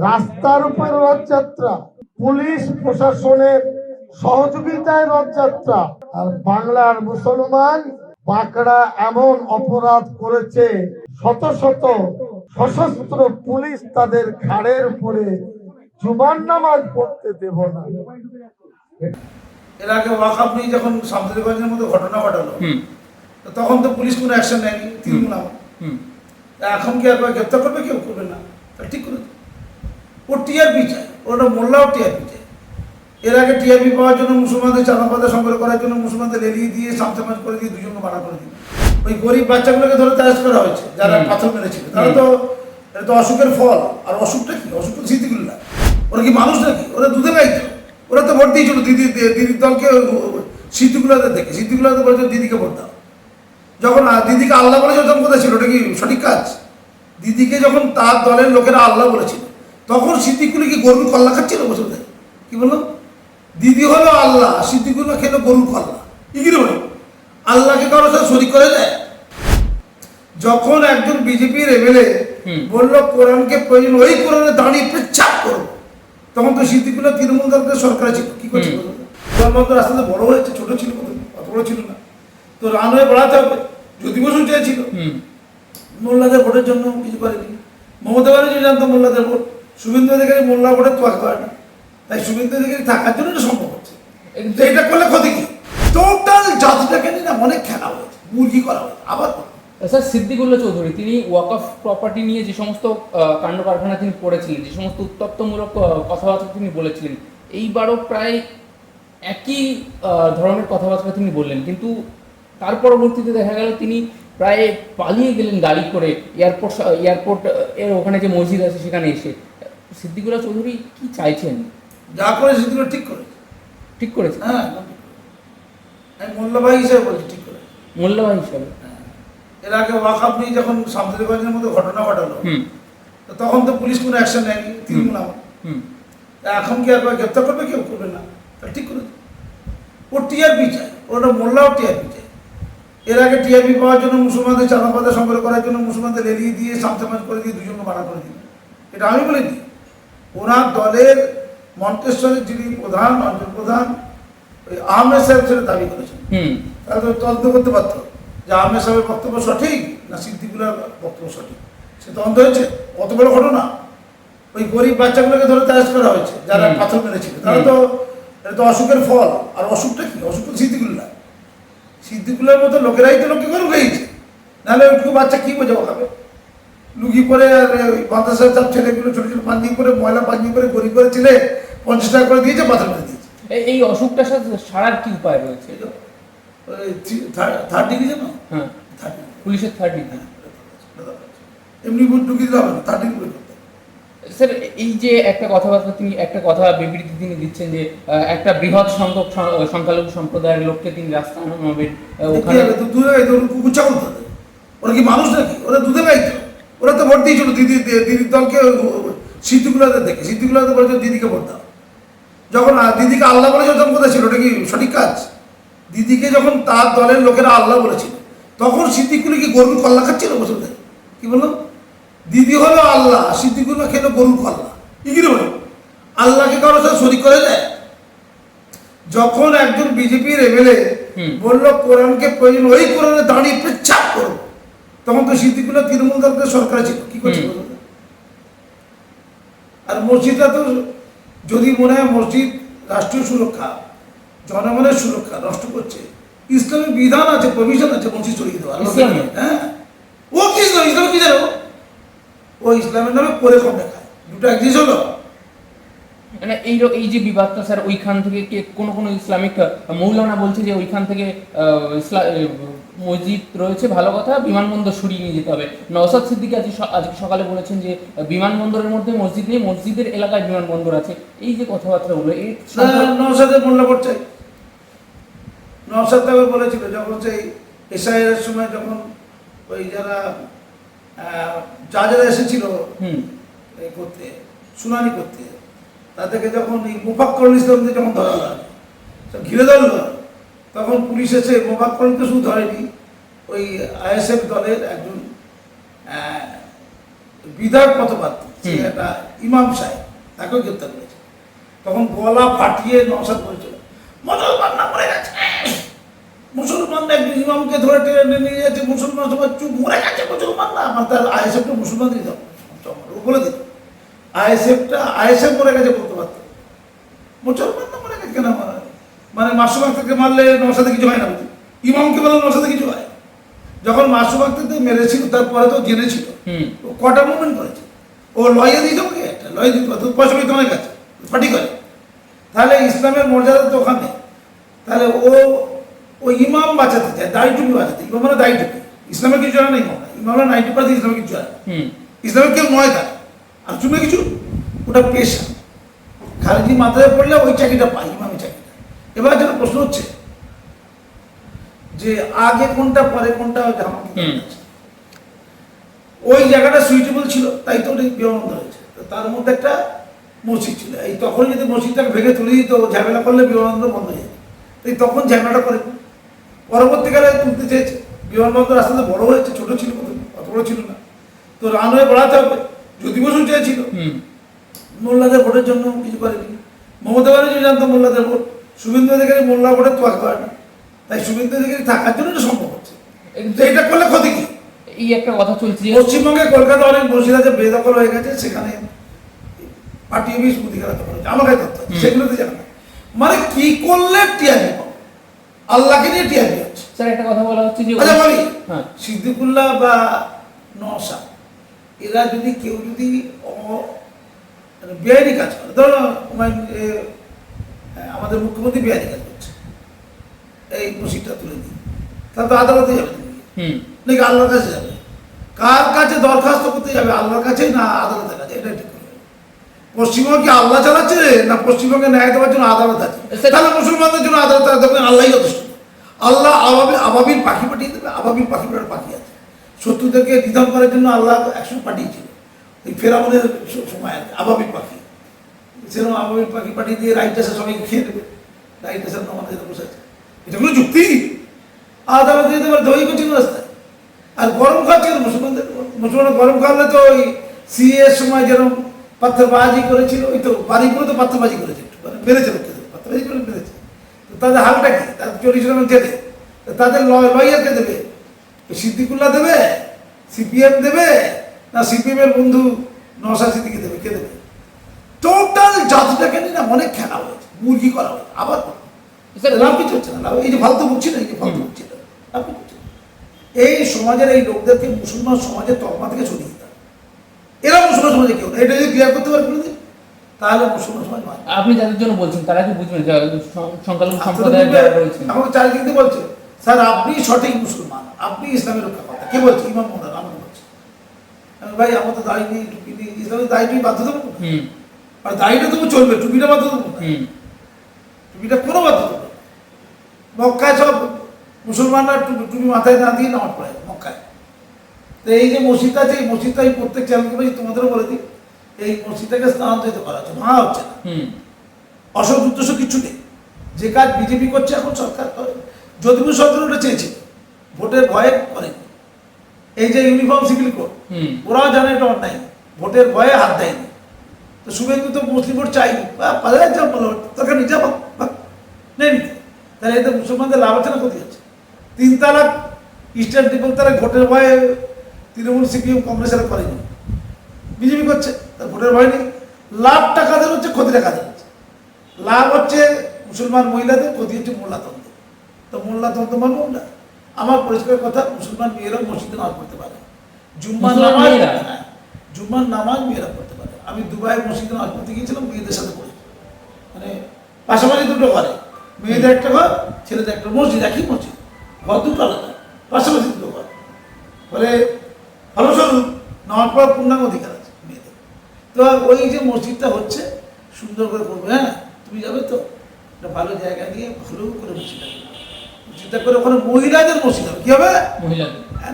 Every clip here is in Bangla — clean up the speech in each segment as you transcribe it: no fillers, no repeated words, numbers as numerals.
রাস্তার উপর রথযাত্রা, পুলিশ প্রশাসনের সহযোগিতায় রথযাত্রা, আর বাংলার মুসলমান বাঁকড়া এমন অপরাধ করেছে, শত শত সশস্ত্র পুলিশ তাদের ঘাড়ের উপরে জুমার নামাজ পড়তে দেব না। এর আগে ওয়াকআপ নিয়ে যখন শামসুরগঞ্জের মধ্যে ঘটনা ঘটালো, তখন তো পুলিশ কোনো অ্যাকশন নেয়নি, তৃণমূল আমার। এখন কি আর গ্রেপ্তার করবে? কেউ করবে না। ঠিক করে ও টিআরপি চায়, ওটা মোল্লাও টিআরপি চায়। এর আগে টিআরপি পাওয়ার জন্য মুসলমানদের চাঁদাপাতা সংগ্রহ করার জন্য মুসলমানদের লেলিয়ে দিয়ে সামসামাজ করে দিয়ে দুজনকে মারা করে দিল। ওই গরিব বাচ্চাগুলোকে ধরে তালাশ করা হয়েছে যারা পাথর মেরেছিল। তারা তো এটা তো অসুখের ফল। আর অসুখটা কি? অসুখ তো স্মৃতিগুলো না। ওরা কি মানুষ নাকি? ওরা দুধে গাইতো। ওরা তো ভোট দিয়েছিল দিদির দলকে, স্মৃতিগুলোতে দেখে। স্মৃতিগুলোতে বলেছিল দিদিকে ভোট দাও। যখন দিদিকে আল্লাহ বলেছে তখন কোথায় ছিল? ওটা কি সঠিক কাজ? দিদিকে যখন তার দলের লোকেরা আল্লাহ বলেছিল, তখন স্মৃতিগুলো কি গরুর কল্লা খাচ্ছিল? বসে কি বললো? দিদি হলো আল্লাহ, স্মৃতিগুলো খেলো গরুর কল্লা। কি বলে আল্লাহকে কারো সাথে শরীক করে দেয়? যখন একজন বিজেপির এমএলএ বললো কোরআনকে প্রয়োজন, ওই কোরআনে দাঁড়িয়ে পেচ্ছাপ করবো, তখন তো স্মৃতিগুলো তৃণমূল দলের সরকারে ছিল। কি করছিল? বিমানবন্দর রাস্তাতে বড় হয়েছে, ছোট ছিল, অত বড় ছিল না। তো রানওয়ে বাড়াতে হবে, জ্যোতি বসু চেয়েছিল। মোল্লাদের ভোটের জন্য কিছু করেনি। মমতা ব্যানার্জি জানতো মোল্লাদের ভোট, শুভেন্দু অধিকারী মোল্লা ভোটের তোয়াক্কা করে না। তাই শুভেন্দু অধিকারী থাকার জন্য এটা সম্ভব হচ্ছে। এটা করলে ক্ষতি কি? টোটাল জাতিটাকে নিয়ে না অনেক খেলা হয়েছে, মুরগি করা হয়েছে। আবার স্যার, সিদ্দিকুল্লাহ চৌধুরী তিনি ওয়াকফ প্রপার্টি নিয়ে যে সমস্ত কাণ্ড কারখানা তিনি করেছিলেন, যে সমস্ত উত্তপ্তমূলক কথাবার্তা তিনি বলেছিলেন, এইবারও প্রায় একই ধরনের কথাবার্তা তিনি বললেন। কিন্তু তার পরবর্তীতে দেখা গেল তিনি প্রায় পালিয়ে গেলেন গাড়ি করে এয়ারপোর্ট এর ওখানে যে মসজিদ আছে সেখানে এসে। সিদ্দিকুল্লাহ চৌধুরী কি চাইছেন? যা করে সিদ্দিকুল্লাহ ঠিক করেছে। হ্যাঁ, আমি মোল্লাভাই হিসেবে বলছি, ঠিক করে মোল্লাভাই হিসাবে। এর আগে ওয়াকআপ নিয়ে যখন শামসুরগঞ্জের মধ্যে ঘটনা ঘটালো, তখন তো পুলিশ কোনো অ্যাকশন নেয়নি, তৃণমূল আমার। এখন কি আর গ্রেপ্তার করবে? কেউ করবে না। ঠিক করে ও টিআরপি চায়, ওটা মোল্লাও টিআরপি চায়। এর আগে টিআরপি পাওয়ার জন্য মুসলমানদের চাঁদাপাতা সংগ্রহ করার জন্য মুসলমানদের লেলিয়ে দিয়ে সামসামাজ করে দিয়ে দুজনকে মারা করে দিল। এটা আমি বলিনি। ওনার দলের মন্তেশ্বরের যিনি প্রধান, অঞ্চল প্রধান, ওই আহমেদ সাহেব ছেলে দাবি করেছেন। তারা তো তদন্ত করতে পারত যে আহমেদ সাহেবের বক্তব্য সঠিক না সিদ্দিকুল্লাহর বক্তব্য সঠিক। সে তদন্ত হয়েছে। কত বড় ঘটনা! ওই গরিব বাচ্চাগুলোকে ধরে তালাশ করা হয়েছে যারা পাথর মেরেছিল। তারা তো এটা তো অসুখের ফল। আর অসুখটা কি? অসুখ তো স্মৃতিগুল্লাহ। সিদ্দিকুল্লাহর মতো লোকেরাই তো লোককে গরু খেয়েছে। নাহলে ওইটুকু বাচ্চা কি বোঝা খাবে? লুকি করে আর ওই মাদ্রাসার সব ছেলেগুলো ছোটো ছোটো পাঞ্জি করে, ময়লা পাঞ্জি করে, গরিব করে ছেলে 50 টাকা করে দিয়েছে, পাথর মেরে দিয়েছে। এই অসুখটার সাথে সারার কি উপায় রয়েছে? থার্ড ডিগ্রি জানো? হ্যাঁ, পুলিশের 3rd ডিগ্রি। এমনি ঢুকিয়ে দিতে হবে না, 3rd ডিগ্রি। স্যার, এই যে একটা কথা বিবৃতি তিনি দিচ্ছেন যে একটা বৃহৎ সংখ্যক সংখ্যালঘু সম্প্রদায়ের লোককে তিনি রাস্তায় নামাবেন, ওখানে কুকুচ্ছা করতে হবে। ওরা কি মানুষ নাকি? ওরা দুধে গাইতো। ওরা তো ভোট দিয়েছিল দিদির দলকে, স্মৃতিগুলোতে দেখে। স্মৃতিগুলোতে বলেছিল দিদিকে ভোট দাও। যখন দিদিকে আল্লাহ বলেছে তখন কোথায় ছিল? ওটা কি সঠিক কাজ? দিদিকে যখন তার দলের লোকেরা আল্লাহ বলেছিল, তখন স্মৃতিগুলো কি গরুর কল্লা খাচ্ছিল? বসে কি বললো? দিদি হলো আল্লাহ, স্মৃতিগুলো খেলো গরুর কল্লা। কি বলে আল্লাহকে কারো সাথে শরীক করে দেয়? যখন একজন বিজেপির এমএলএ বললো কোরআনকে প্রয়োজন, ওই কোরআনে দাঁড়িয়ে পেচ্ছাপ করবো, তখন তো স্মৃতিগুলো তৃণমূল দলের সরকারে ছিল। কি করছিল? আর মসজিদটা তো যদি মনে হয় মসজিদ রাষ্ট্রীয় সুরক্ষা, জনগণের সুরক্ষা নষ্ট করছে, ইসলামের বিধান আছে, প্রভিশন আছে মসজিদ চলিয়ে দেওয়া। হ্যাঁ, ও কি ইসলাম? ইসলাম কি জানো? ও ইসলামের নামে করে কম দেখায়। দুটো এক জিনিস হলো। মানে এই যে বিবাদটা স্যার, ওইখান থেকে কোনো ইসলামিক মৌলানা বলছে যে ওইখান থেকে মসজিদ রয়েছে, ভালো কথা, বিমানবন্দর সরিয়ে নিয়ে যেতে হবে। নওশাদ সিদ্দিকী আজকে সকালে বলেছেন যে বিমানবন্দরের মধ্যে মসজিদ নেই, মসজিদের এলাকায় বিমানবন্দর আছে। এই যে কথাবার্তাগুলো, এই নওশাদের মোল্লা করছে। নওশাদ তাকে বলেছিল যখন সেই এসআইয়ের সময়, যখন ওই যারা যারা এসেছিল করতে, শুনানি করতে, তাদেরকে যখন এই মুফাক্করুল ইসলামদের যখন ধরা হয়, ঘিরে ধরল, তখন পুলিশ এসে মোফাক্করুলকে শুধু ধরেনি, ওই আইএসএফ দলের একজন বিধায়ক মতবাদ, সে একটা ইমাম সাহেব, তাকেও গ্রেপ্তার করেছে। তখন গলা ফাটিয়ে নওশাদ বলেছিল মুসলমান না মরে গেছে, মুসলমান একজন ইমামকে ধরে টেনে নিয়ে যাচ্ছে, মুসলমান সবাই চুপ, মরে গেছে মুসলমান না। আমার তার আইএসএফটা মুসলমান দিয়ে যাবো বলে দিত, আইএসএফ মরে গেছে বলতে পারত, মুসলমান না মরে গেছে কেন মানে মাসুম আক্তারকে মারলে নওশাদে কিছু হয় না, বুঝি ইমামকে বললে নওশাদে কিছু হয়। যখন মাসুম আক্তারকে মেরেছিল তারপরে তো জেনেছিল, ও কটা মুভমেন্ট করেছে, ও লয়ে দিয়েছে, ওকে একটা লয়ে দিতে পারতো, পয়সা পেয়ে তোমার কাছে ফাটি করে। তাহলে ইসলামের মর্যাদা তো ওখানে। তাহলে ও ইমাম বাঁচাতে চায়, দাড়ি টুপি বাঁচাতে, ইমাম মানে দাড়ি টুপি, ইসলামের কিছু জানা নেই, ইমামরা 90% ইসলামের কিছু জানে, ইসলামের কেউ নয় তার, আর চুমে কিছু ওটা পেশা। খালিজি মাথায় পড়লে ওই চাকরিটা পাই, ইমামের চাকরিটা। এবার যেটা প্রশ্ন হচ্ছে যে আগে কোনটা পরে কোনটা, ওই জায়গাটা সুইটেবল ছিল তাই তো বিমানবন্দর হয়েছে। তার মধ্যে একটা মসজিদ ছিল, এই তখন যদি মসজিদটাকে ভেঙে তুলে দিত, ঝামেলা করলে বিমানবন্দর বন্ধ হয়ে যেত, তাই তখন ঝামেলাটা করে পরবর্তীকালে তুলতে চেয়েছে। বিমানবন্দর রাস্তাতে বড় হয়েছে, ছোট ছিল অত বড় ছিল না, তো রানওয়ে বাড়াতে হবে, জ্যোতি বসু চেয়েছিল, মোল্লাদের ভোটের জন্য কিছু করেনি। মমতা ব্যানার্জি জানতো মোল্লাদের ভোট, শুভেন্দু অধিকারী মোল্লা ভোটের তোয়াজ করে না, তাই শুভেন্দু অধিকারী থাকার জন্য এটা সম্ভব হচ্ছে। এটা করলে ক্ষতি কি? এই একটা কথা চলছে পশ্চিমবঙ্গে, কলকাতা অনেক মসজিদ আছে বেদখল হয়ে গেছে, সেখানে পার্টি অফিস মুদিখানা করেছে, আমার কাছে তথ্য আছে, সেগুলোতে জানা না। মানে কি করলে টিআরপি পাবো, আল্লাহকে নিয়ে টিআরপি হচ্ছে। স্যার একটা কথা বলা হচ্ছে যে আচ্ছা বলি, হ্যাঁ, সিদ্দিকুল্লাহ বা নওশাদ এরা যদি কেউ যদি বেআইনি কাজ করে, ধরো আমাদের মুখ্যমন্ত্রী বেআইনি কাজ করছে, এই মসজিদটা তুলে দিই, তাহলে তো আদালতে যাবে নাকি আল্লাহর কাছে যাবে? কার কাছে দরখাস্ত করতে যাবে, আল্লাহর কাছে না আদালতের কাছে? এটা ঠিক করবে। পশ্চিমবঙ্গ কি আল্লাহ চালাচ্ছে না পশ্চিমবঙ্গে ন্যায় দেওয়ার জন্য আদালত আছে? তাহলে মুসলমানদের জন্য আদালত দেখবেন আল্লাহই যথেষ্ট। আল্লাহ আবাবিল পাখি পাঠিয়ে দেবে, আবাবিল পাখি আছে, শত্রুদেরকে নিধন করার জন্য আল্লাহ 100 পাঠিয়েছিল এই ফেরাউনের সময় আর কি, আবাবিল পাখি। সেরকম আবাবিল পাখি পাঠিয়ে দিয়ে রাইটাসে সবাইকে খেয়ে দেবে, রাইটাসের আমাদের বসে আছে, এটা কোনো যুক্তি? আদালত দিতে পারে দই করছিল রাস্তায়। আর গরম খাচ্ছে মুসলমান গরম খাওয়ালে তো ওই সিএর সময় যেরকম পাথরবাজি করেছিল, ওই তো বাড়িগুলো তো পাথরবাজি করেছে, একটু মানে বেড়েছে, পাথরবাজি করে বেড়েছে। তো তাদের হালটা কি? তাদের 40 জন জেলে, তাদের লয়ারকে দেবে, সিদ্দিকুল্লাহ দেবে, সিপিএম দেবে, না সিপিএম এর বন্ধু নওশাদ সিদ্দিকী দেবে? কে দেবে? টোটাল জাতিটাকে নিয়ে না অনেক খেলা হয়েছে, মুরগি করা হয়েছে। আবার লাভ কিছু হচ্ছে না, এই যে ফালতু বুঝছি না, এই যে ফালতু বুঝছি না, লাভ কিছু হচ্ছে না। এই সমাজের এই লোকদেরকে মুসলমান সমাজের তকমা থেকে সরিয়ে দিতে হবে। এরা মুসলমান সমাজে কেউ না, এটা যদি ক্লিয়ার করতে পারে কোনোদিন, তাহলে মুসলমান সমাজ মানে। আপনি যাদের জন্য বলছেন তারা কি বুঝবেন সংখ্যালঘু সম্প্রদায়ের যারা রয়েছেন? এখন চারিদিক দিয়ে বলছে স্যার আপনি সঠিক মুসলমান, আপনি ইসলামের রক্ষা কথা। কে বলছে? ইমাম মোল্লা আমি বলছি। ভাই আমার তো দাড়ি নেই, টুপি নেই, ইসলামের দাড়ি টুপি বাধ্য দেবো না, আর দাড়িটা তবু চলবে, টুপিটা বাধ্য দেবো না, টুপিটা কোনো বাধ্য দেবো না। মক্কায় সব মুসলমানরা টুপি মাথায় না দিয়ে নামাজ পড়ে মক্কায়। তো এই যে মসজিদ আছে, এই মসজিদটা আমি প্রত্যেক চ্যানেলকে বলছি, তোমাদেরও বলে দিই, এই মসজিদটাকে স্থানান্তরিত করা হচ্ছে, ভাঙা হচ্ছে না, অসৎ উদ্দেশ্য কিছু নেই। যে কাজ বিজেপি করছে এখন সরকার করে, যদিও সরকার ওটা চেয়েছিল, ভোটের ভয়ে করেনি। এই যে ইউনিফর্ম সিভিল কোড, ওরাও জানে এটা অন্যায়, ভোটের ভয়ে হাত দেয়নি। তো শুভেন্দু তো মুসলিম ভোট চাইনি, তাকে নিজে নেই নিতে, তাহলে এতে মুসলমানদের লাভ আছে না ক্ষতি হচ্ছে? 3 তালাক, ইস্টার্ন ট্রিপল তালাক ভোটের ভয়ে তৃণমূল সিপিএম কংগ্রেসেরা করেনি, বিজেপি করছে, তার ভোটের ভয় নেই। লাভটা কাদের হচ্ছে, ক্ষতিটা কাদের হচ্ছে? লাভ হচ্ছে মুসলমান মহিলাদের, ক্ষতি হচ্ছে মোল্লাতন্ত্র। তো মোল্লাতন্ত্র মানব না। আমার পরিষ্কার কথা, মুসলমান মেয়েরাও মসজিদে নামাজ পড়তে পারে, জুম্মার নামাজ মেয়েরা পড়তে পারে। আমি দুবাইয়ের মসজিদে নামাজ পড়তে গিয়েছিলাম, মেয়েদের সাথে পড়েছি, মানে পাশাপাশি দুটো ঘরে, মেয়েদের একটা ঘর, ছেলেদের একটা, মসজিদ একই মসজিদ, ঘর দুটো আলাদা, পাশাপাশি দুটো ঘর। ফলে ফলস্বরূপ নামাজ পড়ার পূর্ণাঙ্গ অধিকার আছে মেয়েদের। তো ওই যে মসজিদটা হচ্ছে সুন্দর করে করবে, হ্যাঁ তুমি যাবে তো একটা ভালো জায়গা নিয়ে ভালো করে মসজিদটা করে ওখানে মহিলাদের মসজিদ হবে, কি হবে?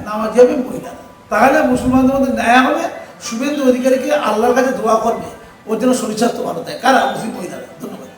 নামাজ যাবে মহিলারা, তাহলে মুসলমানদের মধ্যে ন্যায় হবে। শুভেন্দু অধিকারীকে আল্লাহর কাছে দোয়া করবে, ওর জন্য শরীর স্বাস্থ্য ভালো দেয় কারা? মুসলিম মহিলারা। ধন্যবাদ।